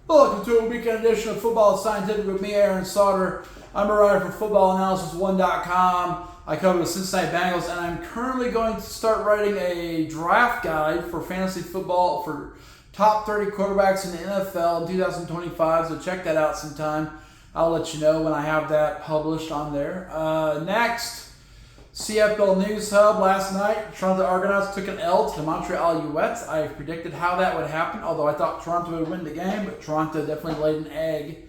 Welcome to a weekend edition of Football Scientific with me, Aaron Sauter. I'm a writer for FootballAnalysisOne.com. I cover the Cincinnati Bengals, and I'm currently going to start writing a draft guide for fantasy football for top 30 quarterbacks in the NFL in 2025, so check that out sometime. I'll let you know when I have that published on there. Next, CFL News Hub last night. Toronto Argonauts took an L to the Montreal Alouettes. I predicted how that would happen, although I thought Toronto would win the game, but Toronto definitely laid an egg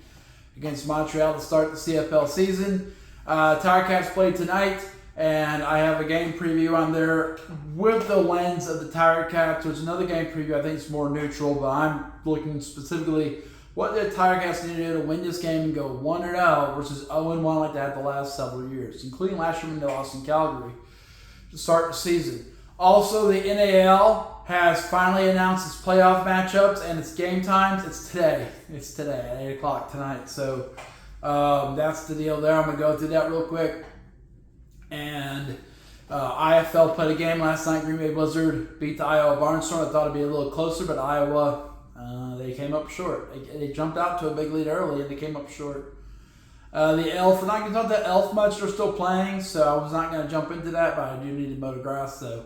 against Montreal to start the CFL season. Tiger Cats played tonight, and I have a game preview on there with the lens of the Tiger Cats. There's another game preview I think it's more neutral, but I'm looking specifically what the Tiger Cats need to do to win this game and go 1-0 versus 0-1 like they had the last several years, including last year when they lost in Calgary to start the season. Also, the NAL has finally announced its playoff matchups and its game times. It's today. It's today at 8 o'clock tonight. So that's the deal there. I'm going to go through that real quick. And IFL played a game last night. Green Bay Blizzard beat the Iowa Barnstorm. I thought it'd be a little closer, but Iowa, they came up short. They jumped out to a big lead early, and they came up short. The Elf, we're not going to talk about the Elf much. They're still playing, so I was not going to jump into that, but I do need to mow the grass, so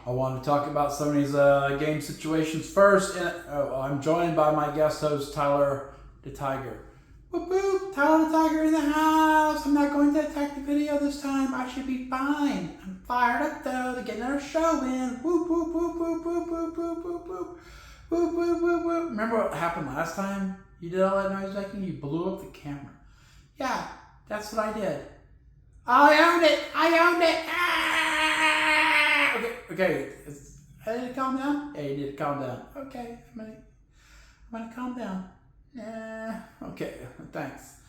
I wanted to talk about some of these game situations first. And I'm joined by my guest host, Tyler the Tiger. Whoop whoop, Tyler the Tiger in the house. I'm not going to attack the video this time. I should be fine. I'm fired up, though, to get another show in. Whoop, whoop, whoop, whoop, whoop, whoop, whoop, whoop, whoop. Whoop, whoop, whoop, whoop. Remember what happened last time? You did all that noise making? You blew up the camera. Yeah, that's what I did. I owned it. Ah! Okay. I need to calm down? Yeah, you need to calm down. Okay, I'm gonna calm down. Okay, thanks.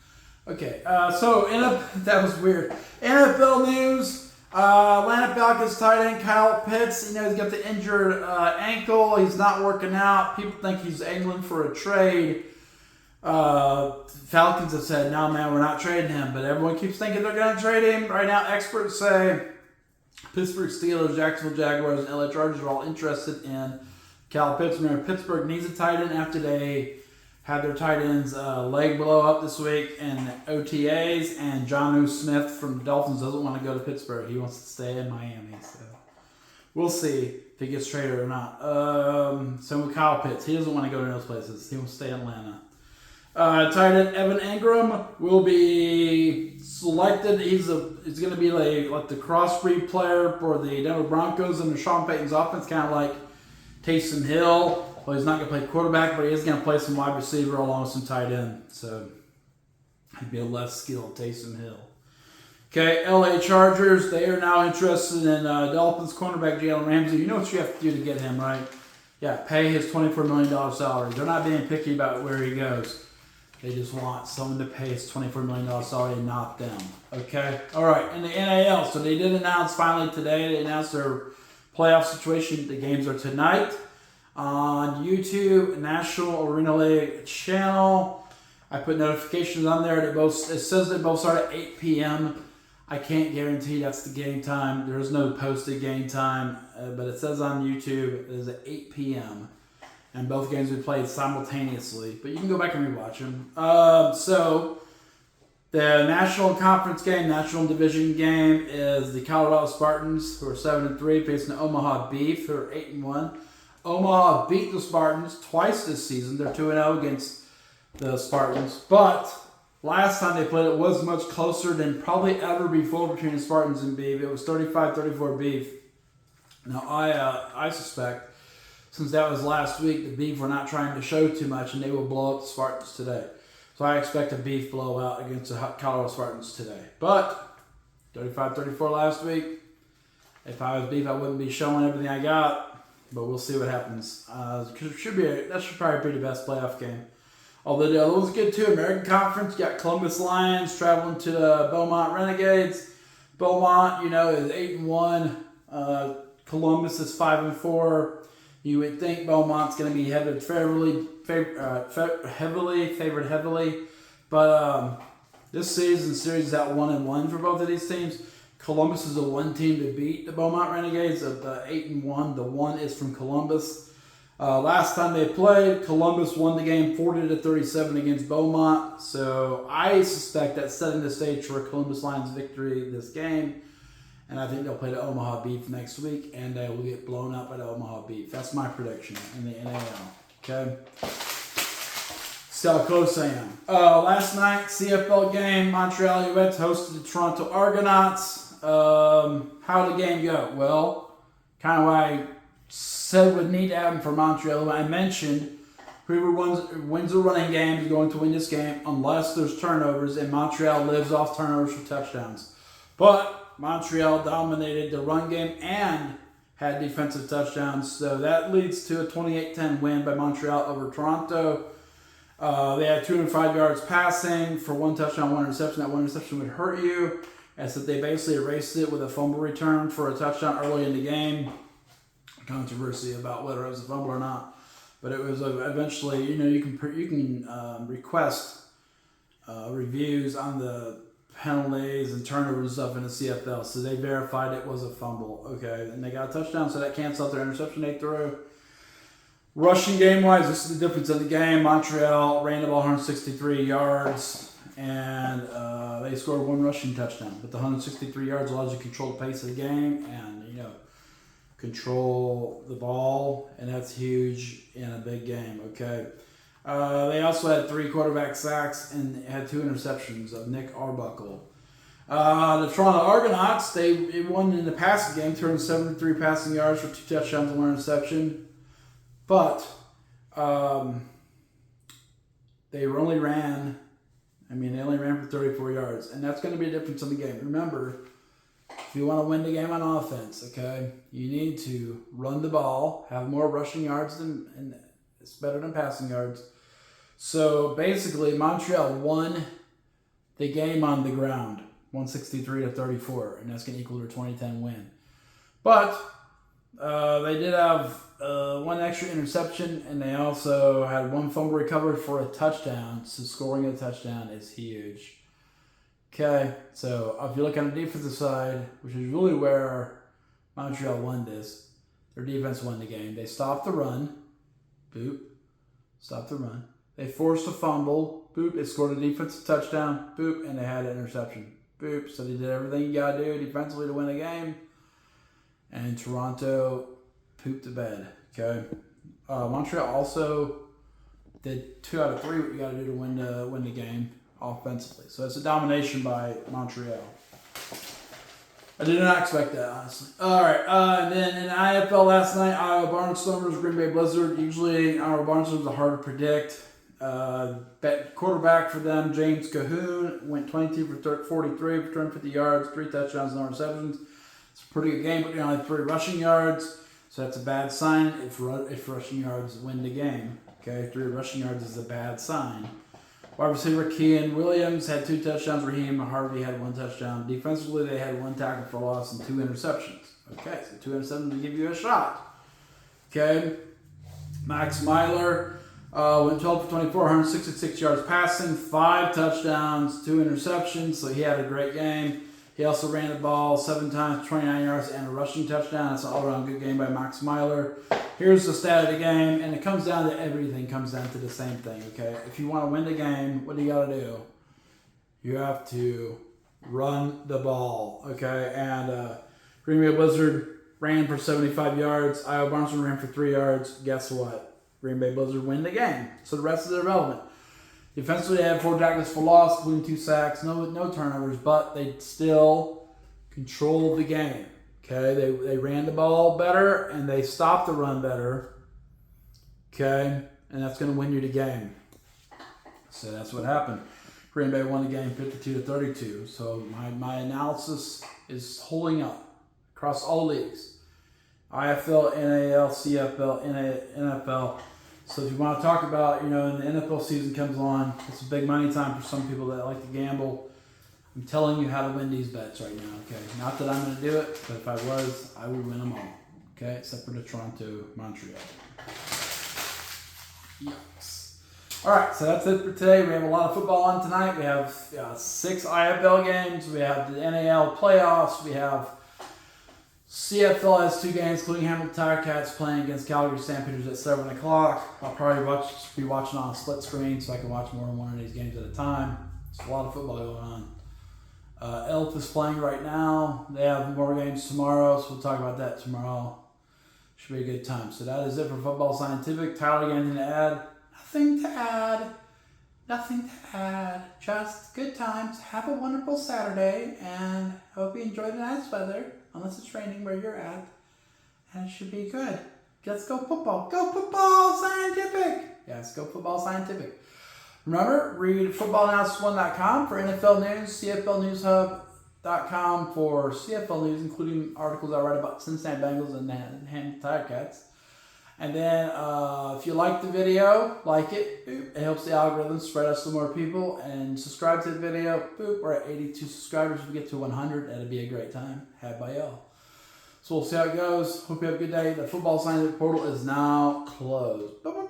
Okay, that was weird. NFL news. Atlanta Falcons tight end Kyle Pitts, he's got the injured ankle. He's not working out. People think he's angling for a trade. Falcons have said, no, man, we're not trading him. But everyone keeps thinking they're going to trade him. Right now, experts say Pittsburgh Steelers, Jacksonville Jaguars, and LA Chargers are all interested in Kyle Pitts. Remember, Pittsburgh needs a tight end after they had their tight end's leg blow up this week in OTAs, and Jonnu Smith from the Dolphins doesn't want to go to Pittsburgh. He wants to stay in Miami. So we'll see if he gets traded or not. Same with Kyle Pitts. He doesn't want to go to those places. He wants to stay in Atlanta. Tight end Evan Ingram will be selected. He's going to be like the crossbreed player for the Denver Broncos and the Sean Payton's offense, kind of like Taysom Hill. Well, he's not going to play quarterback, but he is going to play some wide receiver along with some tight end. So he'd be a less skilled Taysom Hill. Okay, LA Chargers, they are now interested in Dolphins cornerback Jalen Ramsey. You know what you have to do to get him, right? Yeah, pay his $24 million salary. They're not being picky about where he goes. They just want someone to pay his $24 million salary and not them. Okay? All right, and the NAL. So they did announce finally today, they announced their playoff situation. The games are tonight on YouTube, National Arena League channel. I put notifications on there. It says they both start at 8 p.m. I can't guarantee that's the game time. There's no posted game time, but it says on YouTube it is at 8 p.m. And both games will be played simultaneously. But you can go back and rewatch them. So the National Conference game, National Division game, is the Colorado Spartans, who are 7-3, facing the Omaha Beef, who are 8-1. Omaha beat the Spartans twice this season. They're 2-0 against the Spartans. But last time they played, it was much closer than probably ever before between the Spartans and Beef. It was 35-34 Beef. Now, I suspect, since that was last week, the Beef were not trying to show too much, and they will blow up the Spartans today. So I expect a Beef blowout against the Colorado Spartans today. But 35-34 last week. If I was Beef, I wouldn't be showing everything I got. But we'll see what happens. That should probably be the best playoff game. Although the other one's good too. American Conference, you got Columbus Lions traveling to the Beaumont Renegades. Beaumont, is 8-1. Columbus is 5-4. You would think Beaumont's going to be heavily favored, but this series is at 1-1 for both of these teams. Columbus is the one team to beat the Beaumont Renegades of the 8-1. The one is from Columbus. Last time they played, Columbus won the game 40-37 against Beaumont. So I suspect that's setting the stage for a Columbus Lions victory this game. And I think they'll play the Omaha Beef next week, and they will get blown up by the Omaha Beef. That's my prediction in the NAL. Okay? See how close I am. Last night, CFL game, Montreal Alouettes hosted the Toronto Argonauts. How did the game go? Well, kind of what I said would need to happen for Montreal. I mentioned whoever wins the running game is going to win this game unless there's turnovers, and Montreal lives off turnovers for touchdowns. But Montreal dominated the run game and had defensive touchdowns, so that leads to a 28-10 win by Montreal over Toronto. They had 205 yards passing for 1 touchdown, 1 interception. That 1 interception would hurt you, as that they basically erased it with a fumble return for a touchdown early in the game. Controversy about whether it was a fumble or not, but it was eventually. You can request reviews on the penalties and turnovers and stuff in the CFL, so they verified it was a fumble. Okay, and they got a touchdown, so that canceled out their interception they threw. Rushing game-wise, this is the difference in the game. Montreal ran the ball 163 yards, and they scored 1 rushing touchdown. But the 163 yards allows you to control the pace of the game and, control the ball, and that's huge in a big game, okay? They also had 3 quarterback sacks and had 2 interceptions of Nick Arbuckle. The Toronto Argonauts, they won in the passing game, 273 passing yards for 2 touchdowns and 1 interception. But they only ran for 34 yards, and that's going to be a difference in the game. Remember, if you want to win the game on offense, okay, you need to run the ball, have more rushing yards and it's better than passing yards. So basically, Montreal won the game on the ground, 163-34, and that's going to equal their 2010 win. But they did have 1 extra interception, and they also had 1 fumble recovered for a touchdown. So scoring a touchdown is huge. Okay, so if you look on the defensive side, which is really where Montreal won this, their defense won the game. They stopped the run. Boop. Stopped the run. They forced a fumble. Boop. They scored a defensive touchdown. Boop. And they had an interception. Boop. So they did everything you got to do defensively to win the game. And Toronto pooped the bed. Okay. Montreal also did 2 out of 3 what you got to do to win the game offensively. So it's a domination by Montreal. I did not expect that, honestly. All right. And then in the IFL last night, Iowa Barnstormers, Green Bay Blizzard. Usually Iowa Barnstormers are hard to predict. Quarterback for them, James Cahoon, went 22 for 43 for 250 yards, 3 touchdowns, no interceptions. It's a pretty good game, but only 3 rushing yards. So that's a bad sign if rushing yards win the game. Okay, 3 rushing yards is a bad sign. Wide receiver Kean Williams had 2 touchdowns. Raheem Harvey had 1 touchdown. Defensively, they had 1 tackle for loss and 2 interceptions. Okay, so 2 interceptions to give you a shot. Okay, Max Myler went 12 for 24, 166 yards passing, 5 touchdowns, 2 interceptions. So he had a great game. He also ran the ball 7 times, 29 yards, and a rushing touchdown. That's an all-around good game by Max Myler. Here's the stat of the game, and it comes down to everything comes down to the same thing, okay? If you want to win the game, what do you got to do? You have to run the ball, okay? And Green Bay Blizzard ran for 75 yards. Iowa Barnstormers ran for 3 yards. Guess what? Green Bay Blizzard win the game. So the rest is irrelevant. Defensively, they had 4 tackles for loss, including 2 sacks, no turnovers, but they still controlled the game. Okay, they ran the ball better and they stopped the run better. Okay, and that's going to win you the game. So that's what happened. Green Bay won the game 52-32. So my analysis is holding up across all leagues. IFL, NAL, CFL, NFL. So if you want to talk about, when the NFL season comes on, it's a big money time for some people that like to gamble. I'm telling you how to win these bets right now, okay? Not that I'm going to do it, but if I was, I would win them all, okay? Except for the Toronto, Montreal. Yikes. All right, so that's it for today. We have a lot of football on tonight. We have 6 IFL games. We have the NAL Playoffs. We have CFL has 2 games, including Hamilton Tiger Cats playing against Calgary Stampeders at 7 o'clock. I'll probably be watching on a split screen so I can watch more than one of these games at a time. There's a lot of football going on. Elf is playing right now. They have more games tomorrow, so we'll talk about that tomorrow. Should be a good time. So that is it for Football Scientific. Tyler, anything to add? Nothing to add. Nothing to add. Just good times. Have a wonderful Saturday, and hope you enjoy the nice weather, unless it's raining where you're at. And it should be good. Let's go football. Go Football Scientific. Yes, go Football Scientific. Remember, read footballanalysis1.com for NFL news, CFLNewsHub.com for CFL news, including articles I write about Cincinnati Bengals and Hamilton Tiger Cats. And then if you like the video, like it. Boop, it helps the algorithm spread us to more people. And subscribe to the video. Boop, we're at 82 subscribers. If we get to 100, that'll be a great time. Had by y'all. So we'll see how it goes. Hope you have a good day. The Football Scientific portal is now closed. Bye-bye.